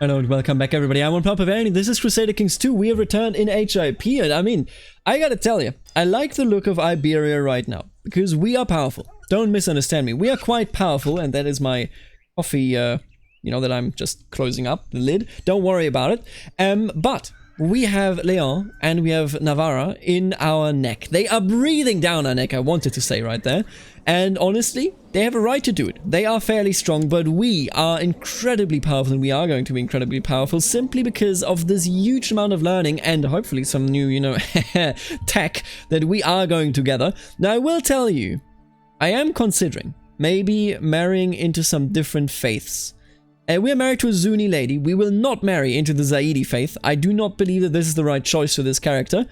Hello and welcome back everybody, I'm on Papavani. This is Crusader Kings 2. We have returned in HIP, and I mean, I gotta tell you, I like the look of Iberia right now, because we are powerful. Don't misunderstand me, we are quite powerful, and that is my coffee, you know, that I'm just closing up the lid. Don't worry about it. But we have Leon and we have Navarra in our neck. They are breathing down our neck, I wanted to say right there. And honestly, they have a right to do it. They are fairly strong, but we are incredibly powerful, and we are going to be incredibly powerful simply because of this huge amount of learning and hopefully some new, you know, tech that we are going to gather. Now, I will tell you, I am considering maybe marrying into some different faiths. We are married to a Zuni lady. We will not marry into the Zaidi faith. I do not believe that this is the right choice for this character.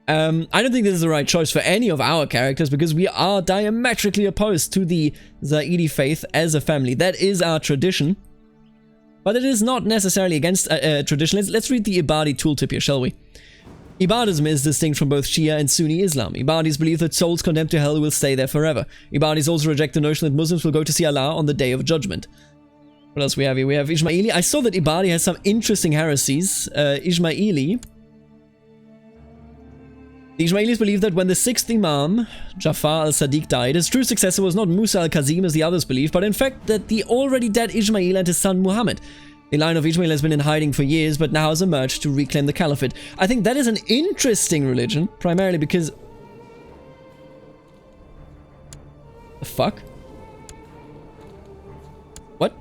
I don't think this is the right choice for any of our characters because we are diametrically opposed to the Zaidi faith as a family. That is our tradition. But it is not necessarily against tradition. Let's read the Abadi tooltip here, shall we? Ibadism is distinct from both Shia and Sunni Islam. Ibadis believe that souls condemned to hell will stay there forever. Ibadis also reject the notion that Muslims will go to see Allah on the Day of Judgment. What else we have here? We have Isma'ili. I saw that Abadi has some interesting heresies. Isma'ili. The Ismailis believe that when the 6th Imam, Jafar al-Sadiq, died, his true successor was not Musa al-Kazim as the others believe, but in fact that the already dead Ismail and his son Muhammad. The line of Ismail has been in hiding for years, but now has emerged to reclaim the Caliphate. I think that is an interesting religion, primarily because... The fuck? What?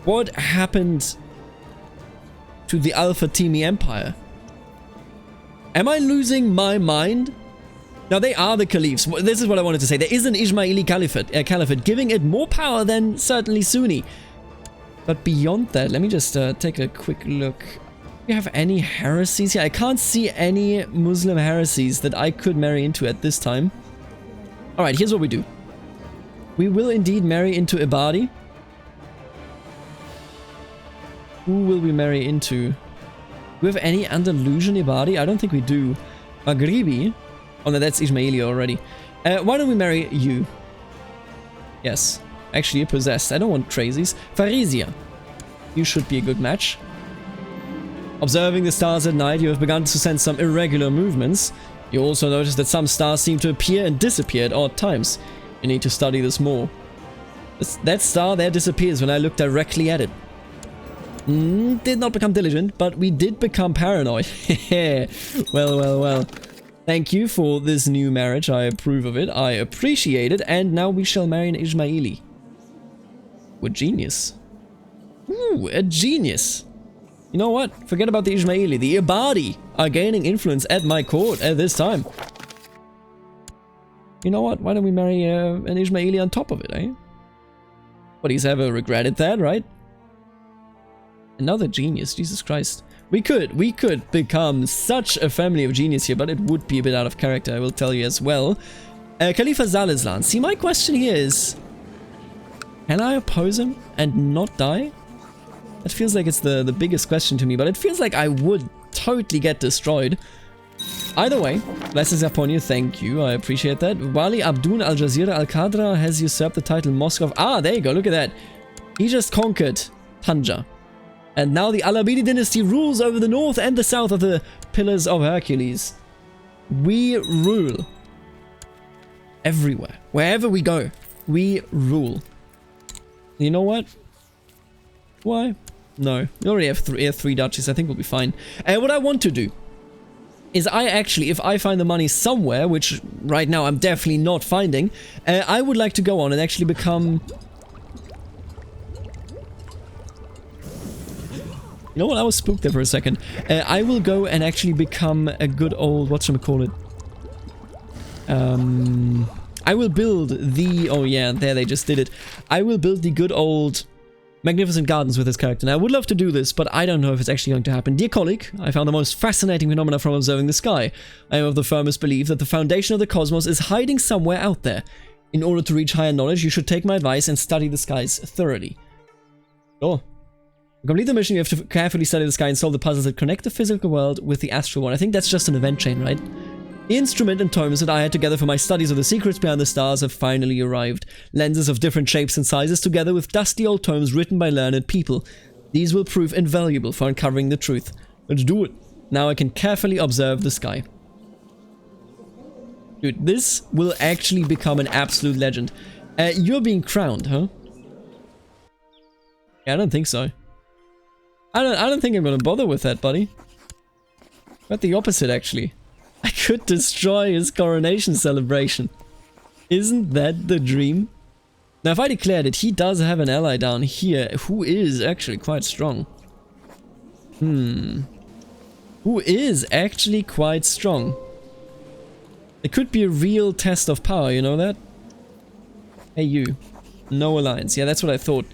What happened to the Al-Fatimi Empire? Am I losing my mind? Now, they are the caliphs. This is what I wanted to say. There is an Ismaili caliphate, giving it more power than certainly Sunni. But beyond that, let me just take a quick look. Do you have any heresies here? I can't see any Muslim heresies that I could marry into at this time. Alright, here's what we do. We will indeed marry into Abadi. Who will we marry into? Do we have any Andalusian Abadi? I don't think we do. Maghribi? Oh no, that's Ismaili already. Why don't we marry you? Yes. Actually, you're possessed. I don't want Tracy's. Farisia. You should be a good match. Observing the stars at night, you have begun to sense some irregular movements. You also notice that some stars seem to appear and disappear at odd times. You need to study this more. That star there disappears when I look directly at it. Did not become diligent, but we did become paranoid. Well. Thank you for this new marriage. I approve of it. I appreciate it. And now we shall marry an Ismaili. We're genius. Ooh, a genius. You know what? Forget about the Ismaili. The Abadi are gaining influence at my court at this time. You know what? Why don't we marry an Ismaili on top of it, eh? Nobody's ever regretted that, right? Another genius, Jesus Christ. We could become such a family of genius here, but it would be a bit out of character, I will tell you as well. Khalifa Zalizlan. See, my question here is, can I oppose him and not die? That feels like it's the biggest question to me, but it feels like I would totally get destroyed. Either way, blessings upon you, thank you, I appreciate that. Wali Abdun Al-Jazeera Al-Qadra has usurped the title Moscow. Ah, there you go, look at that. He just conquered Tanja. And now the Abadi dynasty rules over the north and the south of the Pillars of Hercules. We rule. Everywhere. Wherever we go, we rule. You know what? Why? No. We already have three duchies. I think we'll be fine. What I want to do is if I find the money somewhere, which right now I'm definitely not finding, I would like to go on and actually become... You know what? I was spooked there for a second. I will go and actually become a good old... whatchamacallit? I will build the... Oh yeah, there they just did it. I will build the good old magnificent gardens with this character. Now, I would love to do this, but I don't know if it's actually going to happen. Dear colleague, I found the most fascinating phenomena from observing the sky. I am of the firmest belief that the foundation of the cosmos is hiding somewhere out there. In order to reach higher knowledge, you should take my advice and study the skies thoroughly. Sure. To complete the mission, you have to carefully study the sky and solve the puzzles that connect the physical world with the astral one. I think that's just an event chain, right? The instrument and tomes that I had together for my studies of the secrets behind the stars have finally arrived. Lenses of different shapes and sizes together with dusty old tomes written by learned people. These will prove invaluable for uncovering the truth. Let's do it. Now I can carefully observe the sky. Dude, this will actually become an absolute legend. You're being crowned, huh? Yeah, I don't think so. I don't think I'm gonna bother with that, buddy. But the opposite, actually. I could destroy his coronation celebration. Isn't that the dream? Now, if I declare that he does have an ally down here, who is actually quite strong. Who is actually quite strong. It could be a real test of power, you know that? Hey, you. No alliance. Yeah, that's what I thought.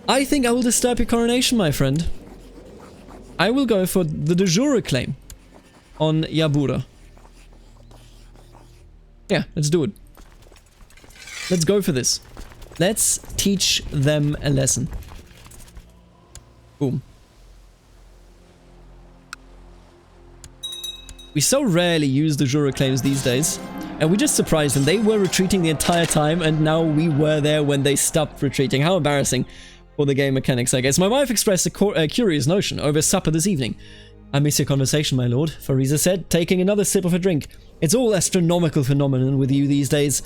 I think I will disturb your coronation, my friend. I will go for the de jure claim on Yabura. Yeah, let's do it. Let's go for this. Let's teach them a lesson. Boom. We so rarely use the jure claims these days, and we just surprised them. They were retreating the entire time, and now we were there when they stopped retreating. How embarrassing for the game mechanics, I guess. My wife expressed a curious notion over supper this evening. I miss your conversation, my lord, Fariza said, taking another sip of her drink. It's all astronomical phenomenon with you these days.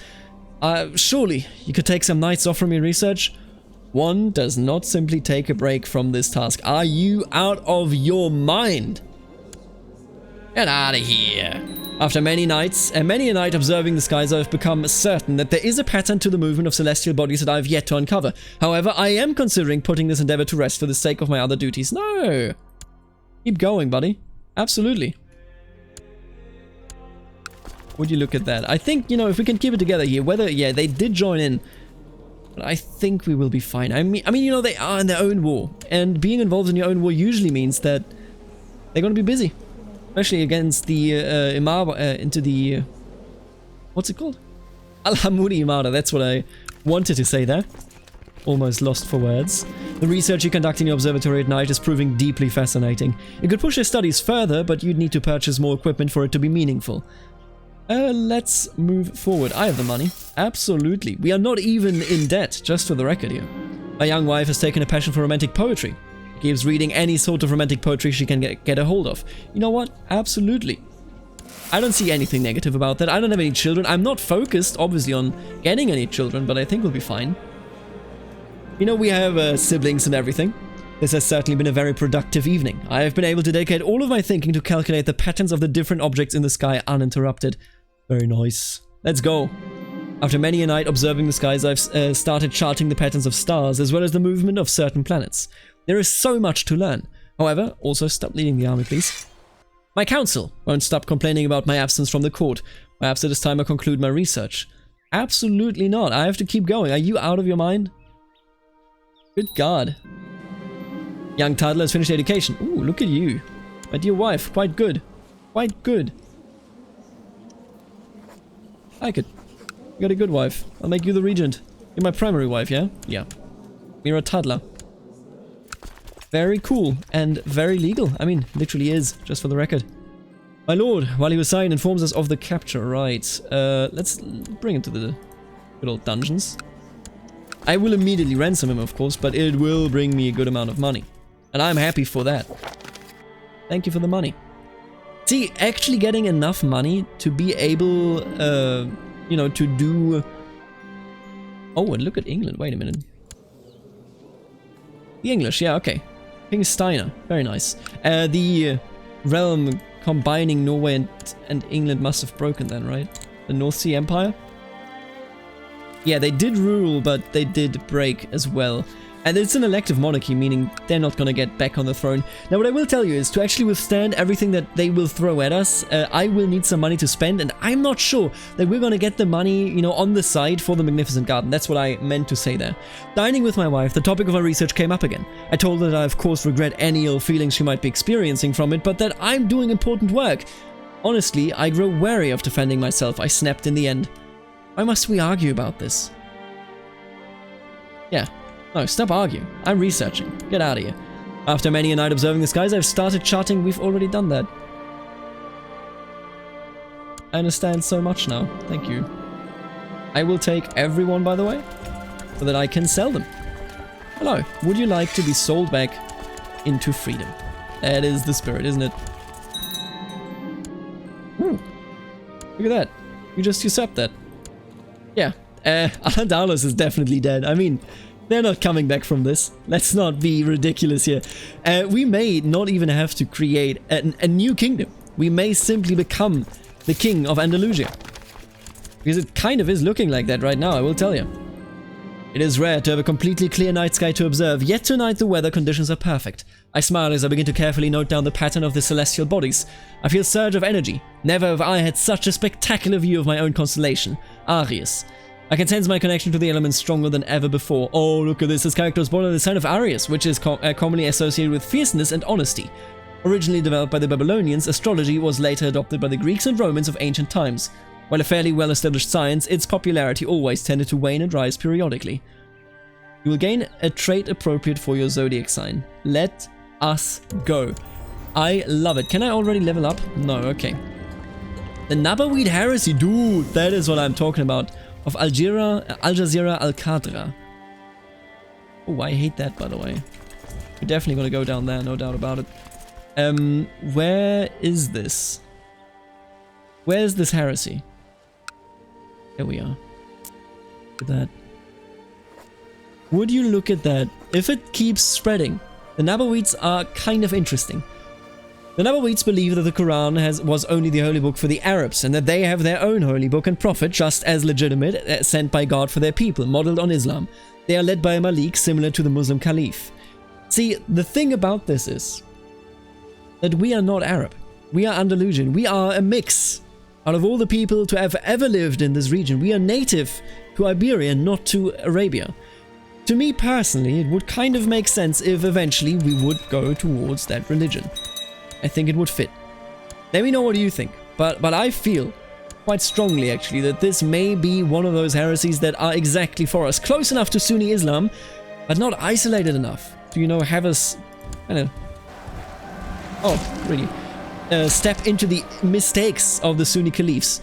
Surely you could take some nights off from your research? One does not simply take a break from this task. Are you out of your mind? Get out of here. After many nights, and many a night observing the skies, I've become certain that there is a pattern to the movement of celestial bodies that I've yet to uncover. However, I am considering putting this endeavor to rest for the sake of my other duties. No. Keep going, buddy. Absolutely. Would you look at that? I think, you know, if we can keep it together here, whether, yeah, they did join in, but I think we will be fine. I mean, you know, they are in their own war, and being involved in your own war usually means that they're going to be busy. Especially against the into the what's it called? Al-Hamudi Imada. That's what I wanted to say there. Almost lost for words. The research you conduct in your observatory at night is proving deeply fascinating. You could push your studies further, but you'd need to purchase more equipment for it to be meaningful. Let's move forward. I have the money. Absolutely. We are not even in debt, just for the record here. My young wife has taken a passion for romantic poetry. Keeps reading any sort of romantic poetry she can get a hold of. You know what? Absolutely. I don't see anything negative about that. I don't have any children. I'm not focused, obviously, on getting any children, but I think we'll be fine. You know, we have siblings and everything. This has certainly been a very productive evening. I have been able to dedicate all of my thinking to calculate the patterns of the different objects in the sky uninterrupted. Very nice. Let's go. After many a night observing the skies, I've started charting the patterns of stars as well as the movement of certain planets. There is so much to learn. However, also stop leading the army, please. My council won't stop complaining about my absence from the court. Perhaps it is time I conclude my research. Absolutely not. I have to keep going. Are you out of your mind? Good God. Young toddler has finished education. Ooh, look at you. My dear wife, quite good. Quite good. I like it. You got a good wife. I'll make you the regent. You're my primary wife, yeah? Yeah. You're a toddler. Very cool and very legal. I mean, literally is, just for the record. My lord, while he was signed, informs us of the capture. Right. Let's bring him to the good old dungeons. I will immediately ransom him, of course, but it will bring me a good amount of money. And I'm happy for that. Thank you for the money. See, actually getting enough money to be able, you know, to do... Oh, and look at England. Wait a minute. The English, yeah, okay. King Steiner, very nice. The realm combining Norway and England must have broken then, right? The North Sea Empire? Yeah, they did rule, but they did break as well. And it's an elective monarchy, meaning they're not gonna get back on the throne. Now, what I will tell you is, to actually withstand everything that they will throw at us, I will need some money to spend, and I'm not sure that we're gonna get the money, you know, on the side for the Magnificent Garden. That's what I meant to say there. Dining with my wife, the topic of our research came up again. I told her that I, of course, regret any ill feelings she might be experiencing from it, but that I'm doing important work. Honestly, I grow wary of defending myself. I snapped in the end. Why must we argue about this? Yeah. No, stop arguing. I'm researching. Get out of here. After many a night observing the skies, I've started charting. We've already done that. I understand so much now. Thank you. I will take everyone, by the way, so that I can sell them. Hello. Would you like to be sold back into freedom? That is the spirit, isn't it? Ooh. Look at that. You just usurped that. Yeah. Andalus is definitely dead. I mean, they're not coming back from this. Let's not be ridiculous here. We may not even have to create a new kingdom. We may simply become the king of Andalusia. Because it kind of is looking like that right now, I will tell you. It is rare to have a completely clear night sky to observe, yet tonight the weather conditions are perfect. I smile as I begin to carefully note down the pattern of the celestial bodies. I feel a surge of energy. Never have I had such a spectacular view of my own constellation, Arius. I can sense my connection to the elements stronger than ever before. Oh, look at this. This character was born on the sign of Arius, which is commonly associated with fierceness and honesty. Originally developed by the Babylonians, astrology was later adopted by the Greeks and Romans of ancient times. While a fairly well-established science, its popularity always tended to wane and rise periodically. You will gain a trait appropriate for your zodiac sign. Let us go. I love it. Can I already level up? No, okay. The Nabaweed heresy, dude, that is what I'm talking about. Of Al Jazeera Al-Qadra. Oh, I hate that, by the way. We're definitely gonna go down there, no doubt about it. Where is this? Where's this heresy? There we are. Look at that. Would you look at that? If it keeps spreading, the Nabaweeds are kind of interesting. The Nabaweeds believe that the Quran was only the holy book for the Arabs, and that they have their own holy book and prophet, just as legitimate, sent by God for their people, modeled on Islam. They are led by a Malik, similar to the Muslim Caliph. See, the thing about this is that we are not Arab. We are Andalusian. We are a mix. Out of all the people to have ever lived in this region, we are native to Iberia, not to Arabia. To me personally, it would kind of make sense if eventually we would go towards that religion. I think it would fit. Let me know what you think, but I feel quite strongly actually that this may be one of those heresies that are exactly for us. Close enough to Sunni Islam, but not isolated enough to, you know, have us, I don't know. Oh, really? Step into the mistakes of the Sunni caliphs.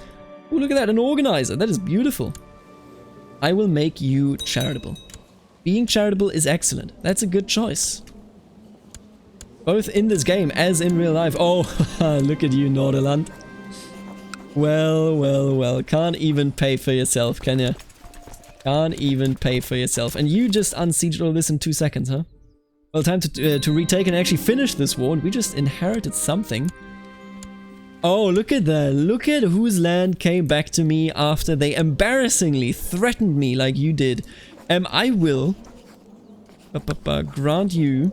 Oh, look at that, an organizer. That is beautiful. I will make you charitable. Being charitable is excellent. That's a good choice. Both in this game as in real life. Oh, look at you, Norderland. Well, well, well. Can't even pay for yourself, can you? Can't even pay for yourself. And you just unsieged all this in 2 seconds, huh? Well, time to retake and actually finish this war. And we just inherited something. Oh, look at that. Look at whose land came back to me after they embarrassingly threatened me like you did. I will grant you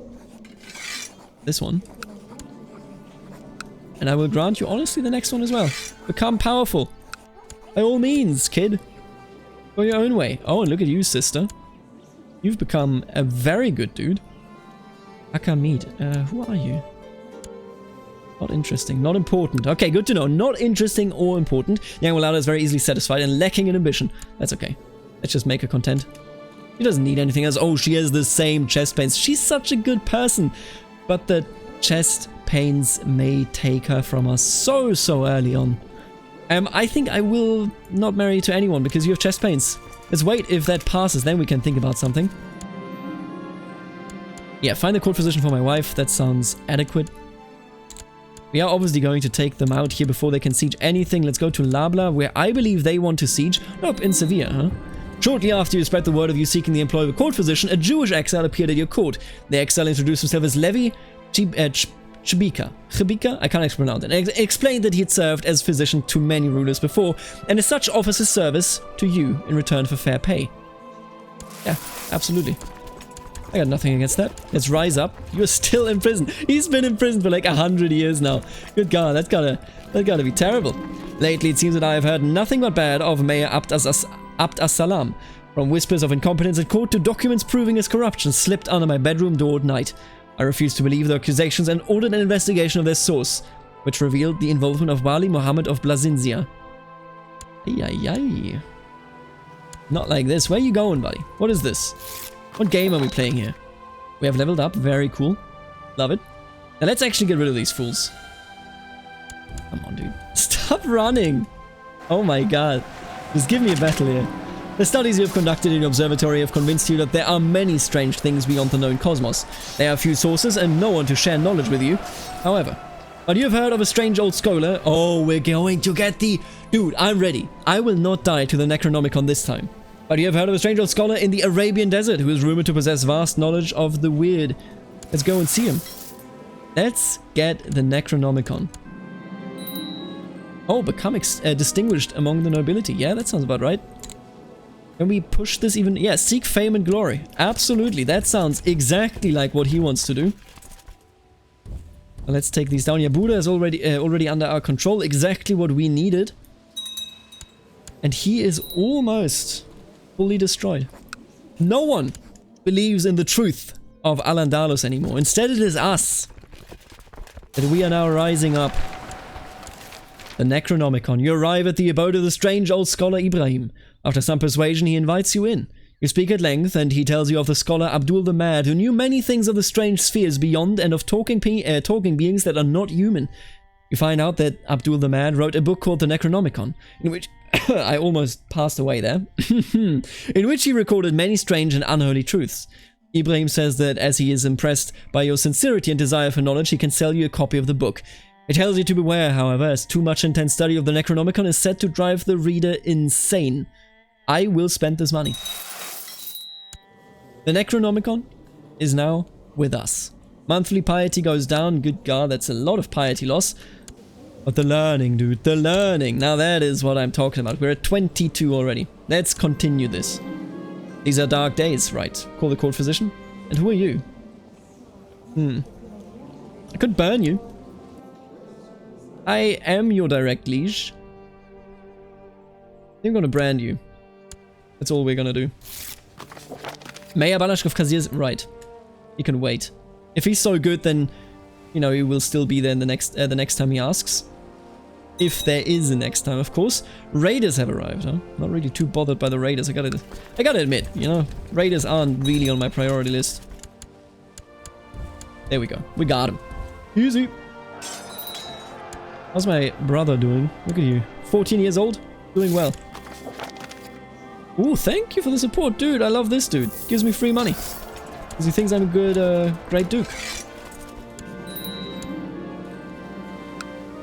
this one. And I will grant you, honestly, the next one as well. Become powerful. By all means, kid. Go your own way. Oh, and look at you, sister. You've become a very good dude. Akamid. Who are you? Not interesting. Not important. Okay, good to know. Not interesting or important. Young Walada is very easily satisfied and lacking in ambition. That's okay. Let's just make her content. She doesn't need anything else. Oh, she has the same chest pains. She's such a good person. But the chest pains may take her from us so early on. I think I will not marry to anyone because you have chest pains. Let's wait. If that passes, then we can think about something. Yeah, find the court physician for my wife. That sounds adequate. We are obviously going to take them out here before they can siege anything. Let's go to Labla, where I believe they want to siege. Nope, in Sevilla, huh? Shortly after you spread the word of you seeking the employ of a court physician, a Jewish exile appeared at your court. The exile introduced himself as Levi Chibika. I can't pronounce it. And explained that he had served as physician to many rulers before, and as such offers his service to you in return for fair pay. Yeah, absolutely. I got nothing against that. Let's rise up. You're still in prison. He's been in prison for like 100 years now. Good God, that's gotta be terrible. Lately, it seems that I have heard nothing but bad of Mayor Abd as-Salam. From whispers of incompetence at court to documents proving his corruption slipped under my bedroom door at night. I refused to believe the accusations and ordered an investigation of their source, which revealed the involvement of Wali Muhammad of Blazinzia. Ay. Not like this. Where are you going, buddy? What is this? What game are we playing here? We have leveled up. Very cool. Love it. Now let's actually get rid of these fools. Come on, dude. Stop running. Oh my god. Just give me a battle here. The studies you have conducted in your observatory have convinced you that there are many strange things beyond the known cosmos. There are few sources and no one to share knowledge with you. However, but you have heard of a strange old scholar. Oh, we're going to get the... Dude, I'm ready. I will not die to the Necronomicon this time. But you have heard of a strange old scholar in the Arabian desert who is rumored to possess vast knowledge of the weird. Let's go and see him. Let's get the Necronomicon. Oh, become distinguished among the nobility. Yeah, that sounds about right. Can we push this even? Yeah, seek fame and glory. Absolutely, that sounds exactly like what he wants to do. Well, let's take these down. Yeah, Buddha is already under our control. Exactly what we needed. And he is almost fully destroyed. No one believes in the truth of Al-Andalus anymore. Instead, it is us. That we are now rising up. The Necronomicon. You arrive at the abode of the strange old scholar Ibrahim. After some persuasion, he invites you in. You speak at length, and he tells you of the scholar Abdul the Mad, who knew many things of the strange spheres beyond and of talking beings that are not human. You find out that Abdul the Mad wrote a book called the Necronomicon, in which... I almost passed away there. In which he recorded many strange and unholy truths. Ibrahim says that as he is impressed by your sincerity and desire for knowledge, he can sell you a copy of the book. It tells you to beware, however, as too much intense study of the Necronomicon is said to drive the reader insane. I will spend this money. The Necronomicon is now with us. Monthly piety goes down. Good God, that's a lot of piety loss. But the learning, dude, the learning. Now that is what I'm talking about. We're at 22 already. Let's continue this. These are dark days, right? Call the court physician. And who are you? I could burn you. I am your direct liege. I'm gonna brand you. That's all we're gonna do. Mayor Balashkov Kazir's right. He can wait. If he's so good, then you know he will still be there in the next time he asks. If there is a next time, of course. Raiders have arrived, huh? Not really too bothered by the raiders. I gotta admit, you know, raiders aren't really on my priority list. There we go. We got him. Easy. How's my brother doing? Look at you. 14 years old? Doing well. Ooh, thank you for the support, dude. I love this dude. Gives me free money. Because he thinks I'm a good, great duke.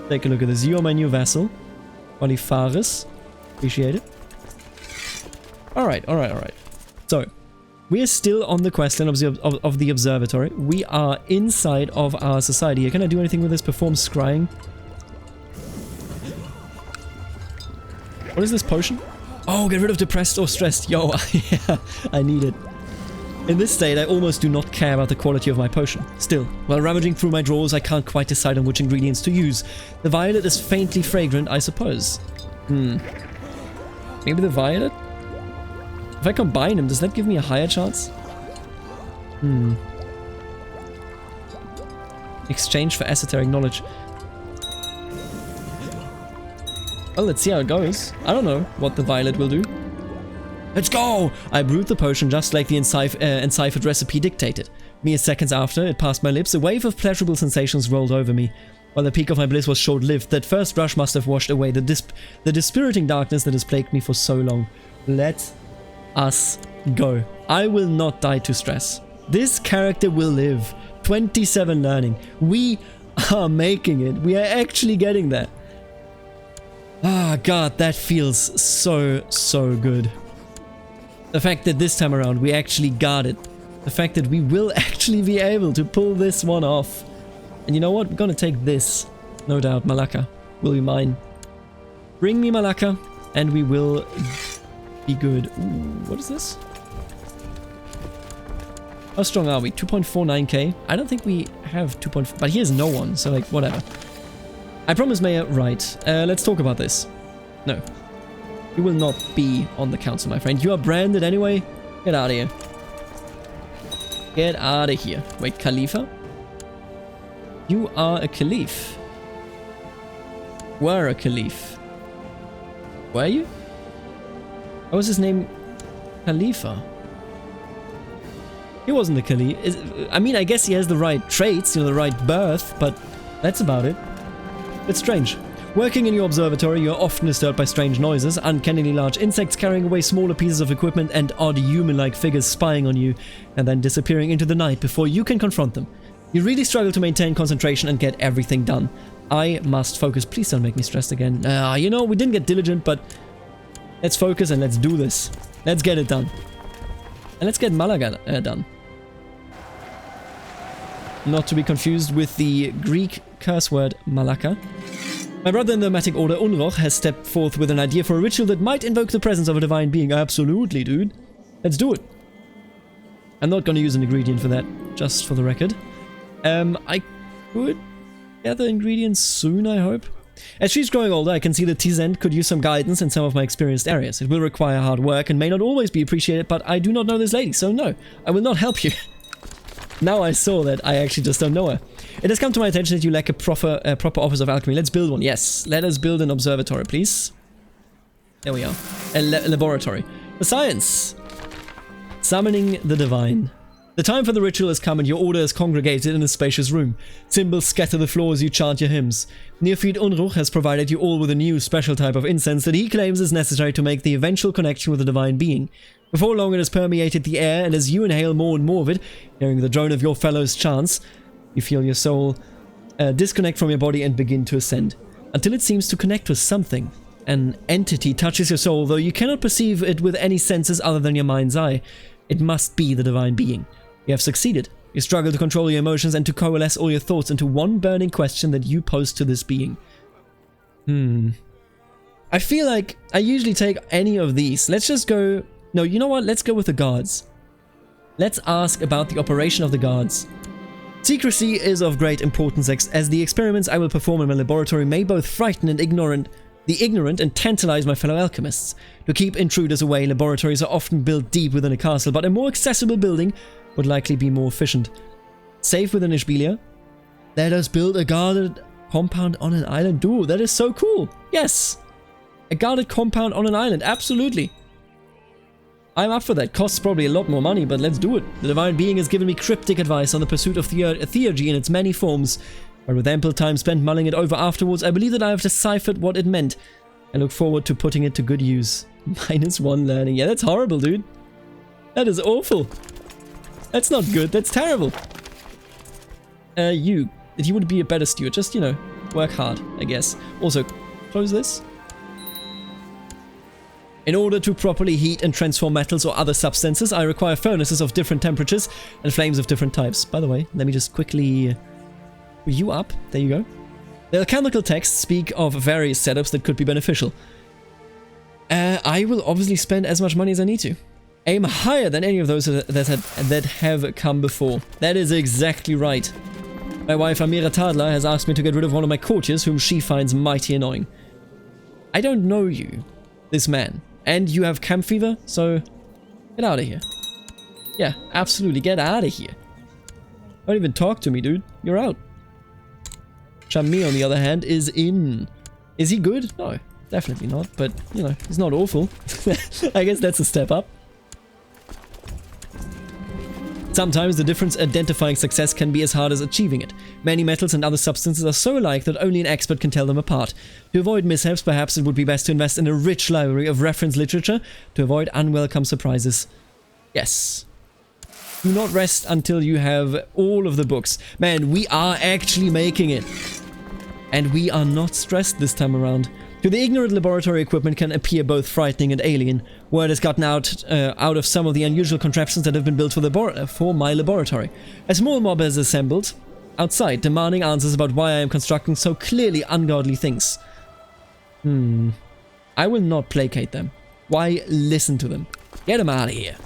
Take a look at this. You are my new vassal. Olifaris. Appreciate it. Alright, alright, alright. So, we are still on the questline of the observatory. We are inside of our society here. Can I do anything with this? Perform scrying. What is this potion? Oh, get rid of depressed or stressed. Yo, yeah, I need it. In this state, I almost do not care about the quality of my potion. Still, while rummaging through my drawers, I can't quite decide on which ingredients to use. The violet is faintly fragrant, I suppose. Maybe the violet? If I combine them, does that give me a higher chance? Exchange for esoteric knowledge. Well, let's see how it goes. I don't know what the violet will do. Let's go! I brewed the potion just like the enciphered recipe dictated. Mere seconds after it passed my lips, a wave of pleasurable sensations rolled over me. While the peak of my bliss was short-lived, that first rush must have washed away the dispiriting darkness that has plagued me for so long. Let us go. I will not die to stress. This character will live. 27 learning. We are making it. We are actually getting there. Ah, God, that feels so, so good. The fact that this time around we actually got it. The fact that we will actually be able to pull this one off. And you know what? We're gonna take this. No doubt, Malacca will be mine. Bring me Malacca, and we will be good. Ooh, what is this? How strong are we? 2.49k? I don't think we have 2.4, but here's no one, so like, whatever. I promise, Mayor, right. Let's talk about this. No. You will not be on the council, my friend. You are branded anyway. Get out of here. Get out of here. Wait, Khalifa? You are a Caliph. Were a Caliph. Were you? What was his name? Khalifa. He wasn't the Caliph. I mean, I guess he has the right traits, you know, the right birth, but that's about it. It's strange. Working in your observatory, you are often disturbed by strange noises, uncannily large insects carrying away smaller pieces of equipment, and odd human-like figures spying on you and then disappearing into the night before you can confront them. You really struggle to maintain concentration and get everything done. I must focus. Please don't make me stressed again. You know, we didn't get diligent, but let's focus and let's do this. Let's get it done. And let's get Malaga done. Not to be confused with the Greek curse word Malaka. My brother in the Matic Order, Unroch, has stepped forth with an idea for a ritual that might invoke the presence of a divine being. Absolutely, dude. Let's do it. I'm not going to use an ingredient for that, just for the record. I could gather ingredients soon, I hope. As she's growing older, I can see that Tizent could use some guidance in some of my experienced areas. It will require hard work and may not always be appreciated, but I do not know this lady, so no, I will not help you. Now I saw that, I actually just don't know her. It has come to my attention that you lack a proper office of alchemy. Let's build one. Yes, let us build an observatory, please. There we are. A laboratory. For science. Summoning the divine. The time for the ritual has come and your order is congregated in a spacious room. Symbols scatter the floor as you chant your hymns. Neophyte Unruch has provided you all with a new special type of incense that he claims is necessary to make the eventual connection with the divine being. Before long it has permeated the air, and as you inhale more and more of it, hearing the drone of your fellows' chants, you feel your soul disconnect from your body and begin to ascend, until it seems to connect with something. An entity touches your soul, though you cannot perceive it with any senses other than your mind's eye. It must be the divine being. You have succeeded. You struggle to control your emotions and to coalesce all your thoughts into one burning question that you pose to this being. I feel like I usually take any of these. Let's just go... No, you know what? Let's go with the guards. Let's ask about the operation of the guards. Secrecy is of great importance as the experiments I will perform in my laboratory may both frighten the ignorant and tantalize my fellow alchemists. To keep intruders away, laboratories are often built deep within a castle, but a more accessible building would likely be more efficient. Safe within Ishbilia? Let us build a guarded compound on an island. Dude, that is so cool. Yes. A guarded compound on an island. Absolutely. I'm up for that. Costs probably a lot more money, but let's do it. The divine being has given me cryptic advice on the pursuit of theurgy in its many forms. But with ample time spent mulling it over afterwards, I believe that I have deciphered what it meant. I look forward to putting it to good use. -1 learning. Yeah, that's horrible, dude. That is awful. That's not good. That's terrible. You would be a better steward. Just, you know, work hard, I guess. Also, close this. In order to properly heat and transform metals or other substances, I require furnaces of different temperatures and flames of different types. By the way, let me just quickly... you up. There you go. The alchemical texts speak of various setups that could be beneficial. I will obviously spend as much money as I need to. Aim higher than any of those that have come before. That is exactly right. My wife Amira Tadla has asked me to get rid of one of my courtiers, whom she finds mighty annoying. I don't know you, this man. And you have camp fever, so get out of here. Yeah, absolutely, get out of here. Don't even talk to me, dude. You're out. Chami, on the other hand, is in. Is he good? No, definitely not. But, you know, he's not awful. I guess that's a step up. Sometimes the difference identifying success can be as hard as achieving it. Many metals and other substances are so alike that only an expert can tell them apart. To avoid mishaps, perhaps it would be best to invest in a rich library of reference literature to avoid unwelcome surprises. Yes. Do not rest until you have all of the books. Man, we are actually making it. And we are not stressed this time around. To the ignorant, laboratory equipment can appear both frightening and alien. Word has gotten out of some of the unusual contraptions that have been built for my laboratory. A small mob has assembled outside, demanding answers about why I am constructing so clearly ungodly things. I will not placate them. Why listen to them? Get them out of here.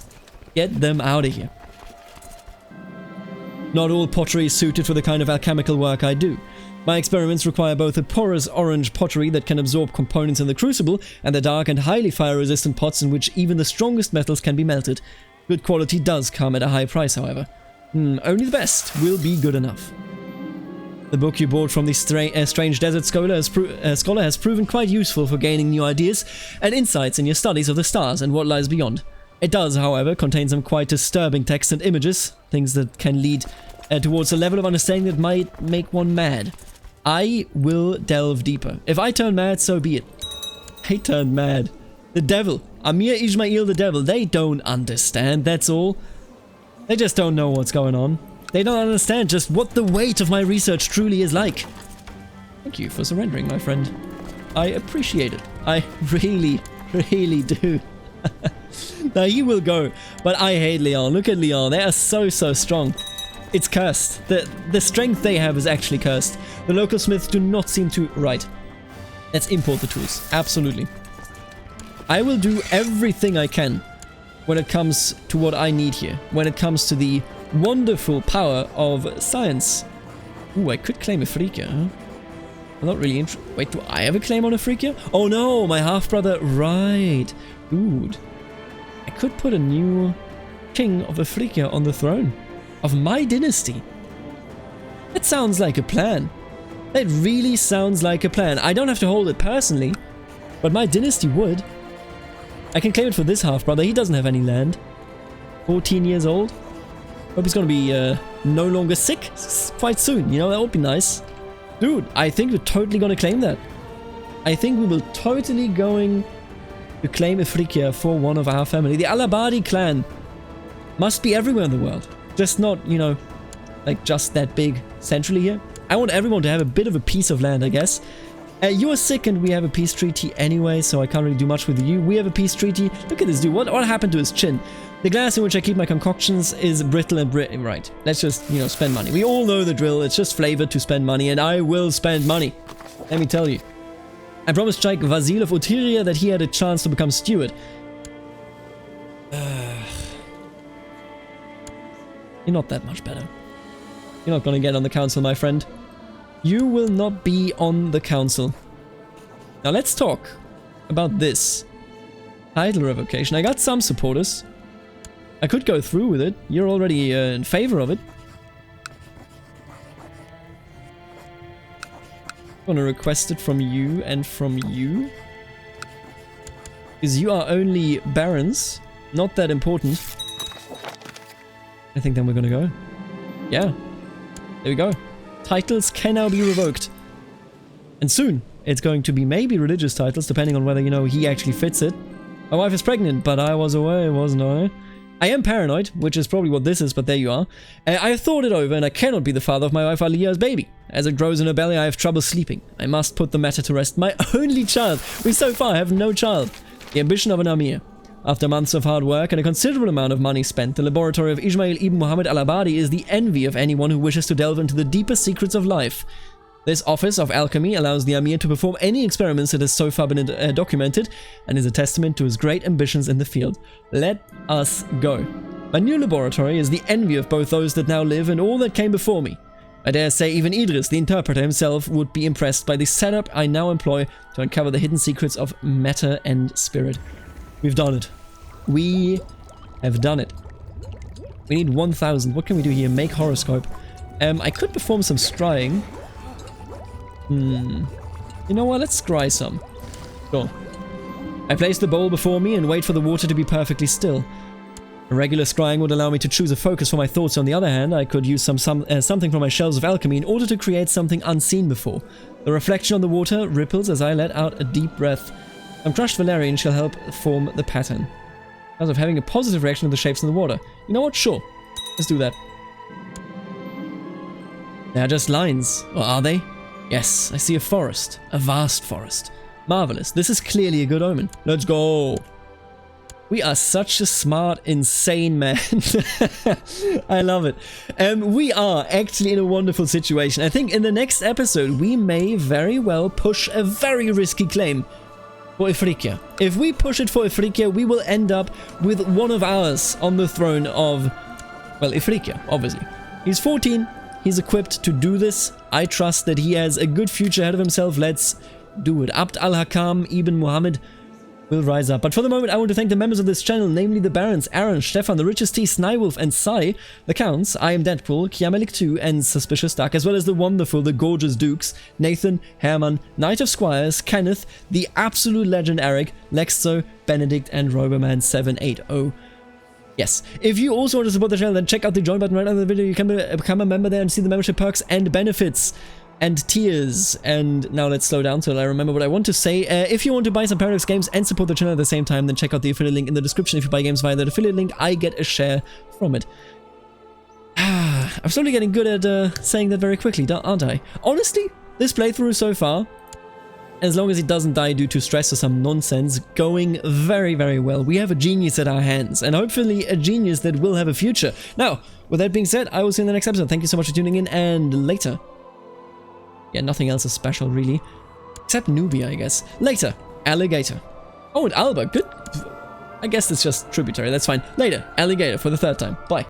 Get them out of here. Not all pottery is suited for the kind of alchemical work I do. My experiments require both a porous orange pottery that can absorb components in the crucible and the dark and highly fire-resistant pots in which even the strongest metals can be melted. Good quality does come at a high price, however. Only the best will be good enough. The book you bought from the strange desert scholar has proven quite useful for gaining new ideas and insights in your studies of the stars and what lies beyond. It does, however, contain some quite disturbing text and images, things that can lead towards a level of understanding that might make one mad. I will delve deeper. If I turn mad, so be it. I turned mad. The devil. Amir Isma'il the devil. They don't understand, that's all. They just don't know what's going on. They don't understand just what the weight of my research truly is like. Thank you for surrendering, my friend. I appreciate it. I really, really do. Now he will go, but I hate Leon. Look at Leon. They are so strong. It's cursed. The strength they have is actually cursed. The local smiths do not seem to... Right. Let's import the tools. Absolutely. I will do everything I can when it comes to what I need here. When it comes to the wonderful power of science. Ooh, I could claim a Afrika, huh? I'm not really interested. Wait, do I have a claim on Afrika? Oh no, my half-brother. Right. Dude. I could put a new king of Afrika on the throne. Of my dynasty. That sounds like a plan. That really sounds like a plan. I don't have to hold it personally, but my dynasty would. I can claim it for this half-brother. He doesn't have any land. 14 years old. Hope he's gonna be no longer sick quite soon. You know, that would be nice. Dude, I think we're totally gonna claim that. I think we will totally going to claim Afrika for one of our family. The Abadi clan must be everywhere in the world. Just not, you know, like just that big centrally here. I want everyone to have a bit of a piece of land, I guess. You are sick and we have a peace treaty anyway, so I can't really do much with you. We have a peace treaty. Look at this dude. What happened to his chin? The glass in which I keep my concoctions is brittle and right. Let's just, you know, spend money. We all know the drill. It's just flavored to spend money, and I will spend money. Let me tell you. I promised Sheikh Vasil of Utiria that he had a chance to become steward. You're not that much better. You're not gonna get on the council, my friend. You will not be on the council. Now let's talk about this. Title revocation. I got some supporters. I could go through with it. You're already in favor of it. I'm gonna request it from you and from you. Because you are only barons. Not that important. I think then we're gonna go. Yeah. There we go. Titles can now be revoked. And soon, it's going to be maybe religious titles, depending on whether, you know, he actually fits it. My wife is pregnant, but I was away, wasn't I? I am paranoid, which is probably what this is, but there you are. I have thought it over, and I cannot be the father of my wife Alia's baby. As it grows in her belly, I have trouble sleeping. I must put the matter to rest. My only child. We so far have no child. The ambition of an Amir. After months of hard work and a considerable amount of money spent, the laboratory of Isma'il ibn Muhammad al-Abadi is the envy of anyone who wishes to delve into the deeper secrets of life. This office of alchemy allows the Amir to perform any experiments that has so far been documented, and is a testament to his great ambitions in the field. Let us go. My new laboratory is the envy of both those that now live and all that came before me. I dare say even Idris, the interpreter himself, would be impressed by the setup I now employ to uncover the hidden secrets of matter and spirit. We've done it. We have done it. We need 1,000. What can we do here? Make horoscope. I could perform some scrying. You know what? Let's scry some. Sure. I place the bowl before me and wait for the water to be perfectly still. A regular scrying would allow me to choose a focus for my thoughts. On the other hand, I could use something from my shelves of alchemy in order to create something unseen before. The reflection on the water ripples as I let out a deep breath. Some crushed valerian shall help form the pattern. Because of having a positive reaction to the shapes in the water. You know what? Sure. Let's do that. They are just lines. Or are they? Yes, I see a forest. A vast forest. Marvelous. This is clearly a good omen. Let's go. We are such a smart, insane man. I love it. We are actually in a wonderful situation. I think in the next episode, we may very well push a very risky claim for Afrika. If we push it for Afrika, we will end up with one of ours on the throne of, well, Afrika, obviously. He's 14. He's equipped to do this. I trust that he has a good future ahead of himself. Let's do it. Abd al-Hakam ibn Muhammad will rise up. But for the moment, I want to thank the members of this channel, namely the Barons, Aaron, Stefan, the Richest T, Snywolf, and Sai, the Counts, I Am Deadpool, Kiamelik2, and Suspicious Duck, as well as the wonderful, the gorgeous Dukes, Nathan, Herman, Knight of Squires, Kenneth, the absolute legend Eric, Lexo, Benedict, and Roberman 780. Yes, if you also want to support the channel, then check out the join button right under the video. You can become a member there and see the membership perks and benefits. and tears. And now let's slow down so I remember what I want to say. If you want to buy some Paradox games and support the channel at the same time, then check out the affiliate link in the description. If you buy games via that affiliate link, I get a share from it. I'm slowly getting good at saying that very quickly, aren't I? Honestly, this playthrough so far, as long as it doesn't die due to stress or some nonsense, going very, very well. We have a genius at our hands, and hopefully a genius that will have a future. Now, with that being said, I will see you in the next episode. Thank you so much for tuning in, and later. Yeah, nothing else is special, really. Except Nubia, I guess. Later, Alligator. Oh, and Alba, good. I guess it's just tributary, that's fine. Later, Alligator for the 3rd time. Bye.